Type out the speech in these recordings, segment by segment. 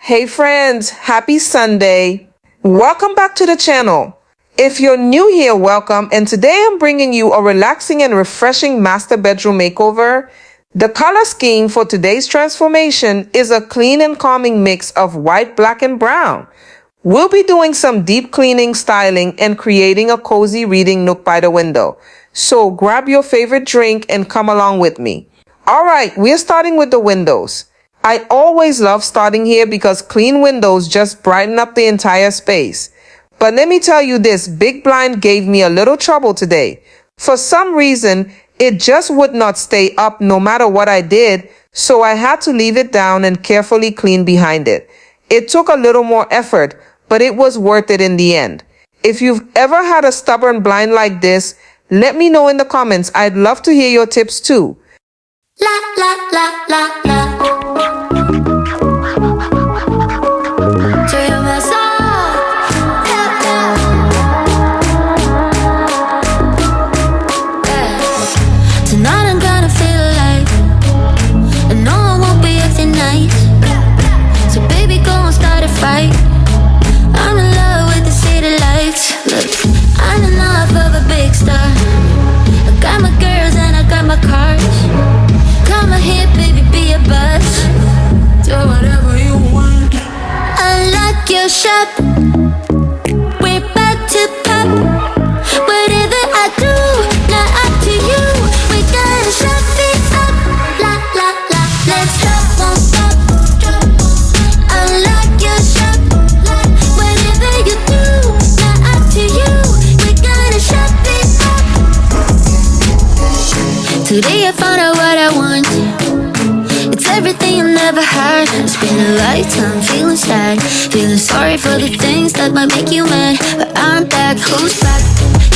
Hey friends, happy Sunday. Welcome back to the channel. If you're new here, welcome, and today I'm bringing you a relaxing and refreshing master bedroom makeover. The color scheme for today's transformation is a clean and calming mix of white, black, and brown. We'll be doing some deep cleaning, styling, and creating a cozy reading nook by the window. So grab your favorite drink and come along with me. Alright, we're starting with the windows. I always love starting here because clean windows just brighten up the entire space. But let me tell you this, big blind gave me a little trouble today. For some reason, it just would not stay up no matter what I did, so I had to leave it down and carefully clean behind it. It took a little more effort, but it was worth it in the end. If you've ever had a stubborn blind like this, let me know in the comments. I'd love to hear your tips too. La la la la la. Shop, we're about to pop. Whatever I do, not up to you. We gotta shop it up. La la la, let's go, won't stop. Unlock your shop. Whatever you do, not up to you. We gotta shop it up. Today I found out what I want. It's everything I've never had. It's been a lifetime feeling sad, feeling sorry for the things that might make you mad. But I'm back, who's back?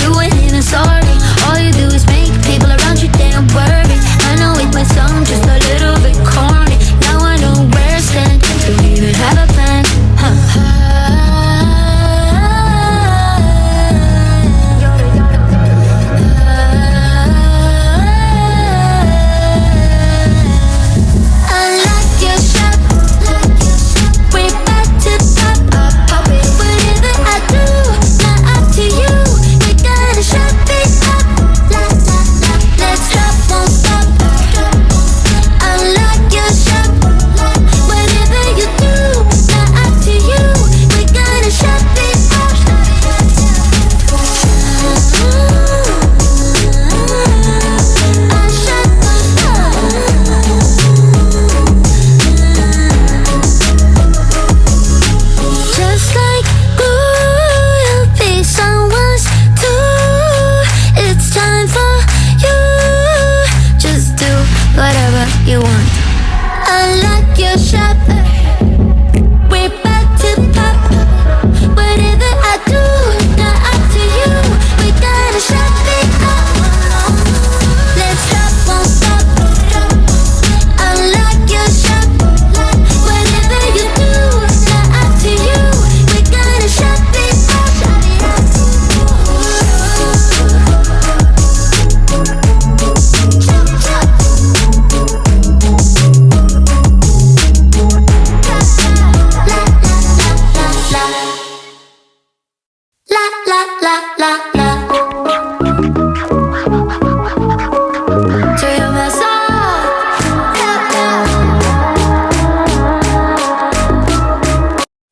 You ain't even sorry. All you do is make people around you damn worried. I know it might sound just a little bit corny. Now I know where I stand. Don't even have a plan. You want. Unlock your shop. We're about to pop. Whatever I do, not up to you. We gotta shop it up. Let's stop, won't stop. Unlock your shop. Whatever you do, not up to you. We gotta shop it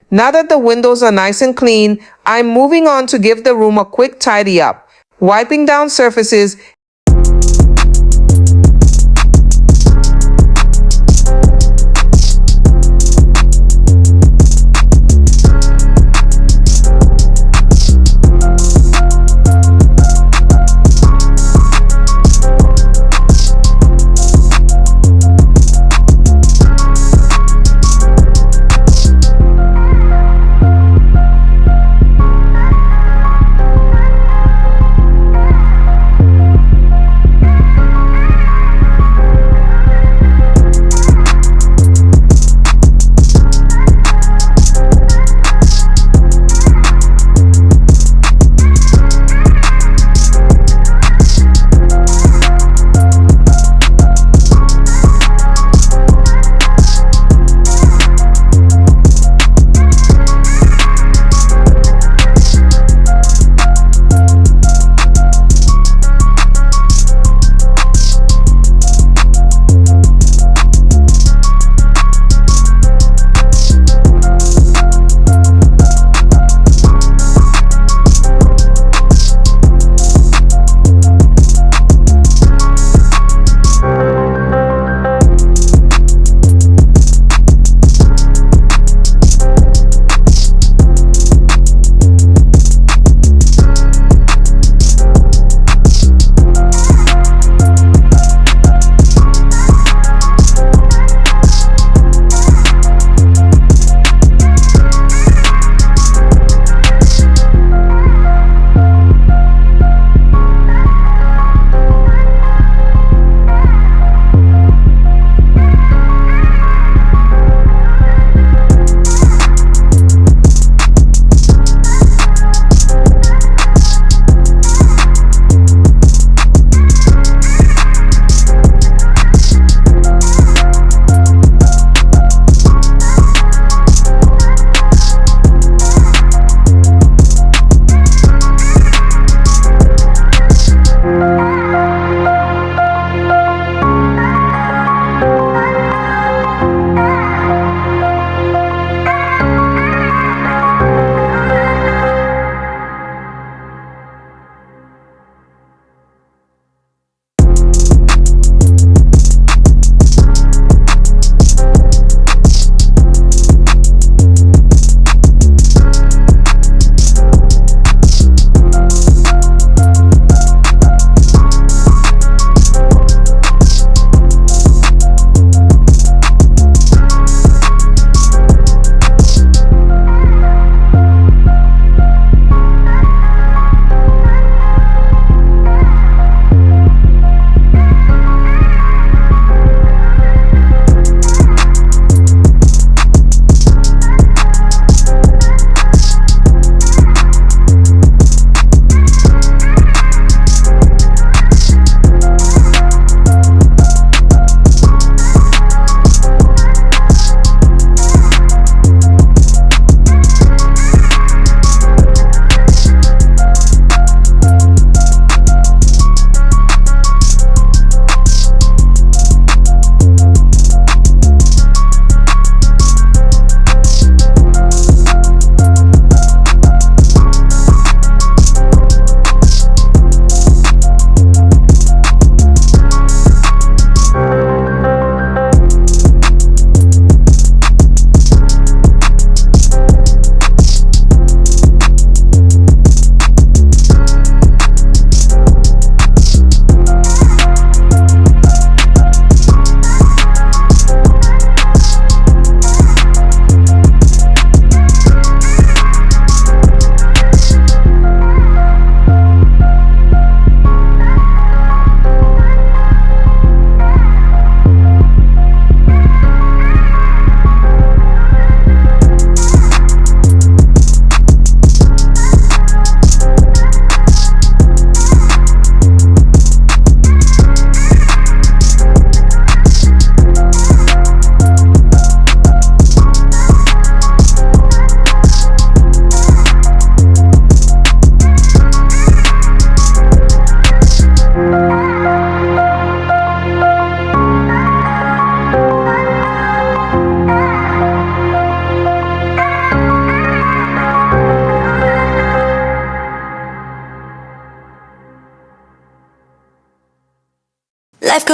Now that the windows are nice and clean, I'm moving on to give the room a quick tidy up. Wiping down surfaces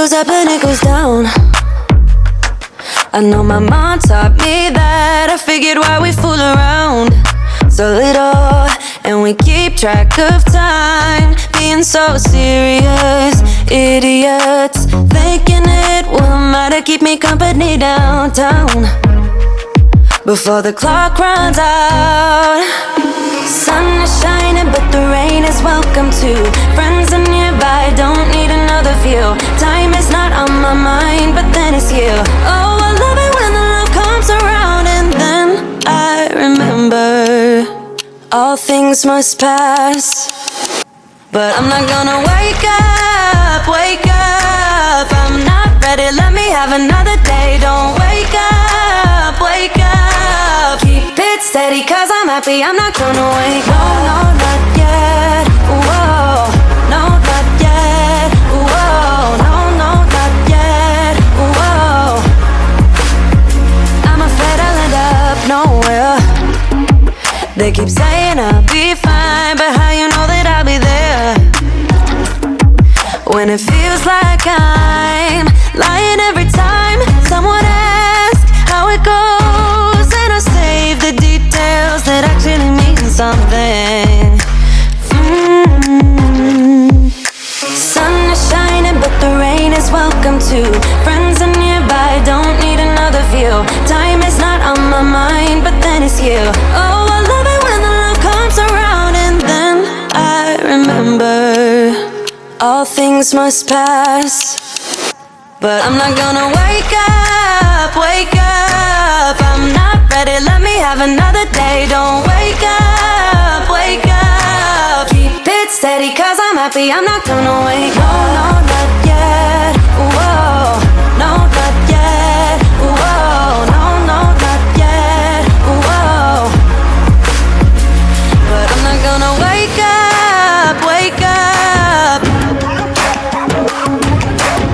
goes up and it goes down. I know my mom taught me that. I figured why we fool around so little, and we keep track of time, being so serious. Idiots, thinking it will matter, keep me company downtown before the clock runs out. Sun is shining, but the rain is welcome too. Friends are nearby, don't need another view. Time is not on my mind, but then it's you. Oh, I love it when the love comes around, and then I remember all things must pass. But I'm not gonna wake up, wake up. I'm not ready, let me have another day. Don't wake up, wake up. Keep it steady, cause I'm happy, I'm not gonna wake up. No, no, not yet, whoa. No, not yet, whoa. No, no, not yet, whoa. I'm afraid I'll end up nowhere. They keep saying I'll be fine, but how you know that I'll be there when it feels like I'm lying every time someone asks how it goes, and I save the details that actually mean something. Sun is shining, but the rain is welcome too. Friends are nearby, don't need another view. Time is not on my mind, but then it's you. Oh, I love it when the love comes around, and then I remember all things must pass. But I'm not gonna wake up, wake up. I'm not ready, let me have another day. Don't wake up, wake up. Keep it steady, cause I'm happy, I'm not gonna wake up. No, no, not yet, whoa. No, not yet, whoa. No, no, not yet, whoa. But I'm not gonna wake up, wake up.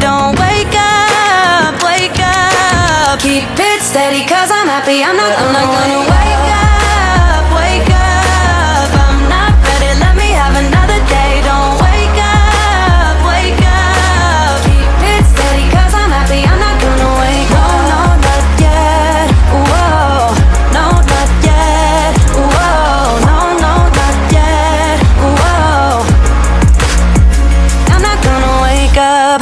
Don't wake up, wake up. Keep it steady, cause I'm happy, I'm not gonna wake up, wake up. I'm not ready, let me have another day. Don't wake up, wake up. Keep it steady, cause I'm happy, I'm not gonna wake up. No, no, not yet, whoa. No, not yet, whoa. No, no, not yet, whoa. I'm not gonna wake up.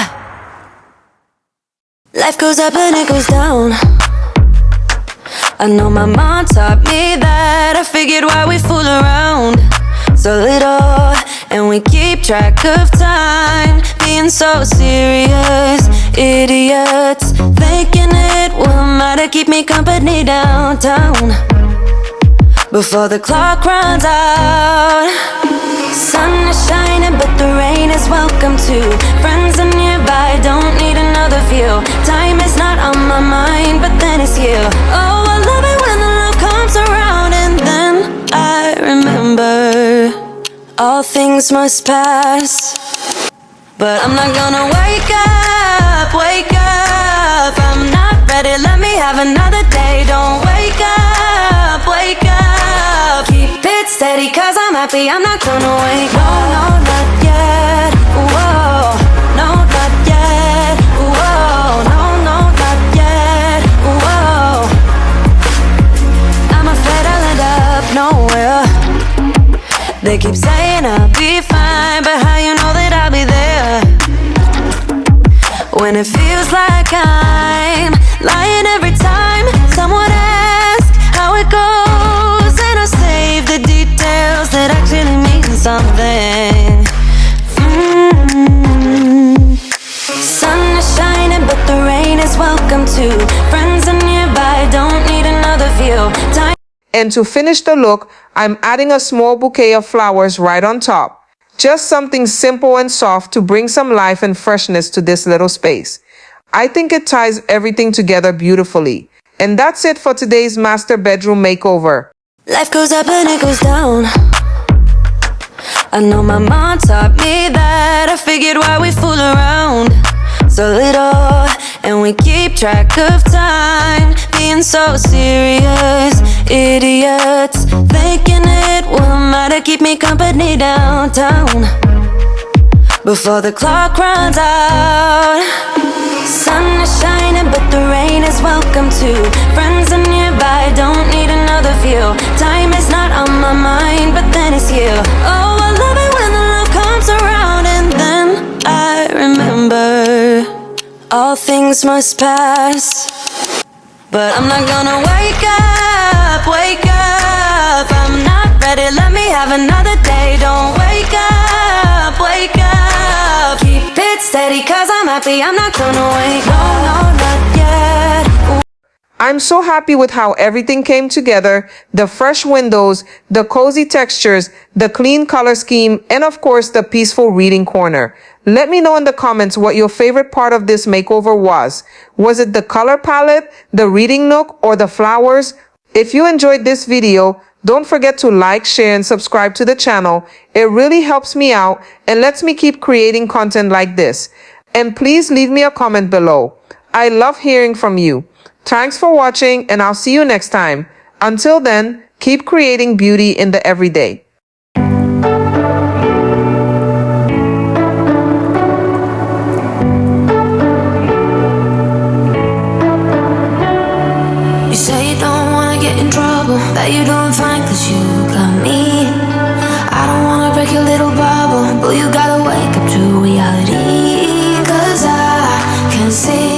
Life goes up and it goes down. I know my mom taught me that. I figured why we fool around so little, and we keep track of time, being so serious. Idiots, thinking it will matter, keep me company downtown before the clock runs out. Sun is shining, but the rain is welcome too. Friends are nearby, don't need another view. Time is not on my mind, but then it's you. Oh, I love it when the love comes around, and then I remember all things must pass. But I'm not gonna wake up, wake up. I'm not ready, let me have another day. Don't wake up, wake up. Keep it steady, cause I'm happy, I'm not gonna wake up. No, no, not yet, whoa. No, not yet, whoa. No, no, not yet, whoa. I'm afraid I'll end up nowhere. They keep saying I'll be fine, but how you know that I'll be there when it feels like I'm lying every time someone asks how it goes, and I save the details that actually mean something. Sun is shining, but the rain is welcome too. Friends are nearby, don't need another view. Time. And to finish the look, I'm adding a small bouquet of flowers right on top. Just something simple and soft to bring some life and freshness to this little space. I think it ties everything together beautifully. And that's it for today's master bedroom makeover. Life goes up and it goes down. I know my mom taught me that. I figured why we fool around so little, and we keep track of time, being so serious. Idiots, thinking it will matter, keep me company downtown before the clock runs out. Sun is shining, but the rain is welcome too. Friends are nearby, don't need another view. Time is not on my mind, but then it's you. Oh, I love it when the love comes around. And then I remember all things must pass. But I'm not gonna wake up, wake up. I'm not ready, let me have another day. Don't wake up, wake up. Keep it steady, cause I'm happy, I'm not gonna wake up. No, no, not yet. I'm so happy with how everything came together, the fresh windows, the cozy textures, the clean color scheme, and of course the peaceful reading corner. Let me know in the comments what your favorite part of this makeover was. Was it the color palette, the reading nook, or the flowers? If you enjoyed this video, don't forget to like, share, and subscribe to the channel. It really helps me out and lets me keep creating content like this. And please leave me a comment below. I love hearing from you. Thanks for watching, and I'll see you next time. Until then, keep creating beauty in the everyday. You say you don't wanna get in trouble, that you doing fine cause you got me. I don't wanna break your little bubble, but you gotta wake up to reality. Cause I can see